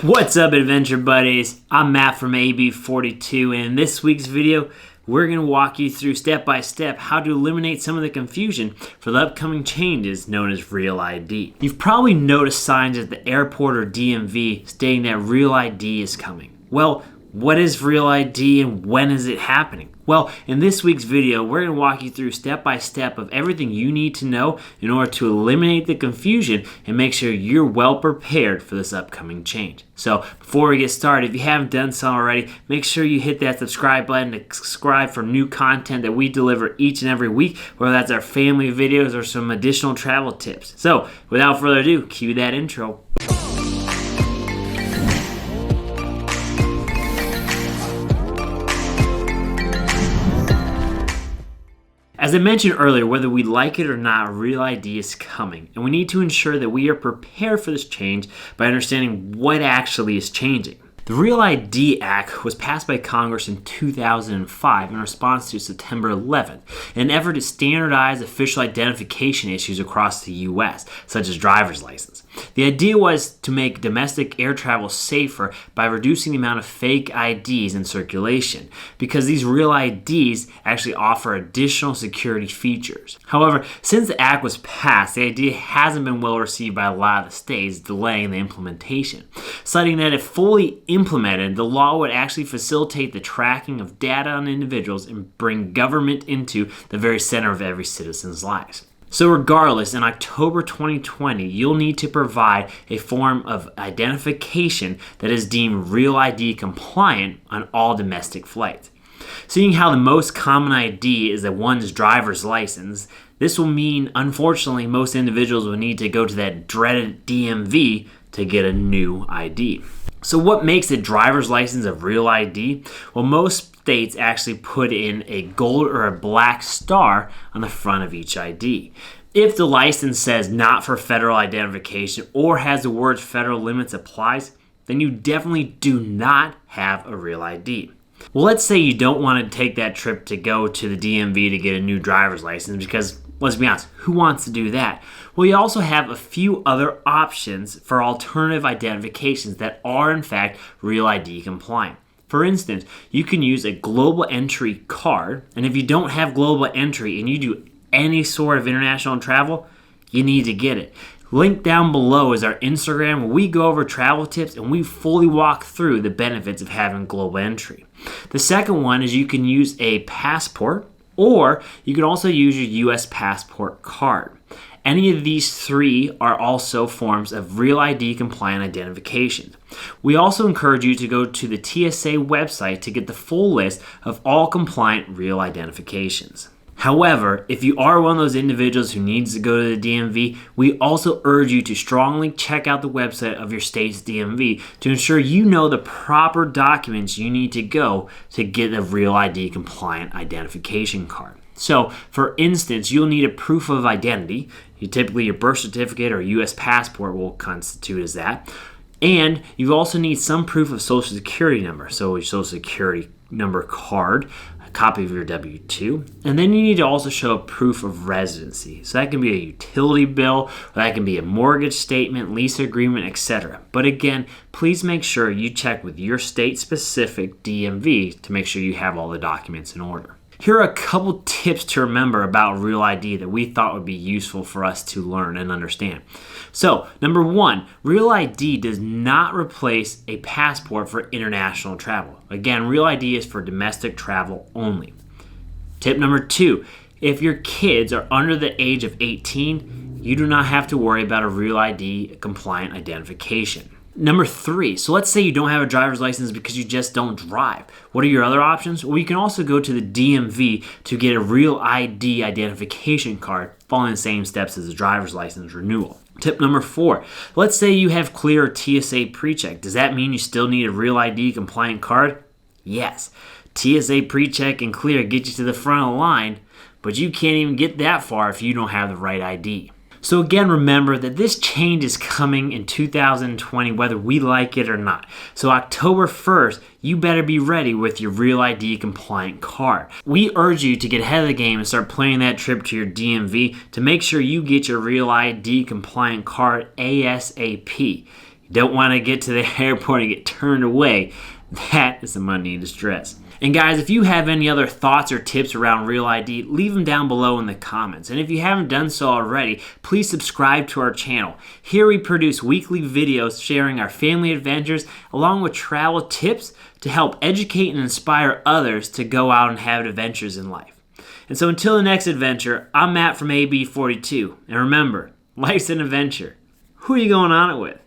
What's up, adventure buddies? I'm Matt from AB42, and in this week's video we're going to walk you through step by step how to eliminate some of the confusion for the upcoming changes known as Real ID. You've probably noticed signs at the airport or DMV stating that Real ID is coming. Well, what is Real ID and when is it happening? Well, in this week's video, we're going to walk you through step by step of everything you need to know in order to eliminate the confusion and make sure you're well prepared for this upcoming change. So before we get started, if you haven't done so already, make sure you hit that subscribe button to subscribe for new content that we deliver each and every week, whether that's our family videos or some additional travel tips. So without further ado, cue that intro. As I mentioned earlier, whether we like it or not, Real ID is coming, and we need to ensure that we are prepared for this change by understanding what actually is changing. The Real ID Act was passed by Congress in 2005 in response to September 11th, in an effort to standardize official identification issues across the U.S., such as driver's license. The idea was to make domestic air travel safer by reducing the amount of fake IDs in circulation, because these Real IDs actually offer additional security features. However, since the act was passed, the idea hasn't been well received by a lot of the states, delaying the implementation, citing that if fully implemented, the law would actually facilitate the tracking of data on individuals and bring government into the very center of every citizen's lives. So regardless, in October 2020, you'll need to provide a form of identification that is deemed Real ID compliant on all domestic flights. Seeing how the most common ID is one's driver's license, this will mean, unfortunately, most individuals will need to go to that dreaded DMV to get a new ID. So what makes a driver's license a Real ID? Well, most states actually put in a gold or a black star on the front of each ID. If the license says not for federal identification or has the words federal limits applies, then you definitely do not have a Real ID. Well, let's say you don't want to take that trip to go to the DMV to get a new driver's license because, let's be honest, who wants to do that? Well, you also have a few other options for alternative identifications that are in fact Real ID compliant. For instance, you can use a global entry card, and if you don't have global entry and you do any sort of international travel, you need to get it. Link down below is our Instagram where we go over travel tips and we fully walk through the benefits of having global entry. The second one is you can use a passport, or you can also use your US passport card. Any of these three are also forms of Real ID compliant identification. We also encourage you to go to the TSA website to get the full list of all compliant Real identifications. However, if you are one of those individuals who needs to go to the DMV, we also urge you to strongly check out the website of your state's DMV to ensure you know the proper documents you need to go to get a Real ID compliant identification card. So, for instance, you'll need a proof of identity. Typically, your birth certificate or U.S. passport will constitute as that. And you also need some proof of social security number, so your social security number card, a copy of your W-2, and then you need to also show a proof of residency. So that can be a utility bill, or that can be a mortgage statement, lease agreement, etc. But again, please make sure you check with your state-specific DMV to make sure you have all the documents in order. Here are a couple tips to remember about Real ID that we thought would be useful for us to learn and understand. So, number one, Real ID does not replace a passport for international travel. Again, Real ID is for domestic travel only. Tip number two, if your kids are under the age of 18, you do not have to worry about a Real ID compliant identification. Number three, so let's say you don't have a driver's license because you just don't drive. What are your other options? Well, you can also go to the DMV to get a Real ID identification card following the same steps as a driver's license renewal. Tip number four, let's say you have clear or TSA PreCheck. Does that mean you still need a Real ID compliant card? Yes. TSA PreCheck and clear get you to the front of the line, but you can't even get that far if you don't have the right ID. So again, remember that this change is coming in 2020, whether we like it or not. So October 1st, you better be ready with your Real ID compliant card. We urge you to get ahead of the game and start planning that trip to your DMV to make sure you get your Real ID compliant card ASAP. You don't want to get to the airport and get turned away. That is some unneeded stress. And guys, if you have any other thoughts or tips around Real ID, leave them down below in the comments. And if you haven't done so already, please subscribe to our channel. Here we produce weekly videos sharing our family adventures along with travel tips to help educate and inspire others to go out and have adventures in life. And so until the next adventure, I'm Matt from AB42. And remember, life's an adventure. Who are you going on it with?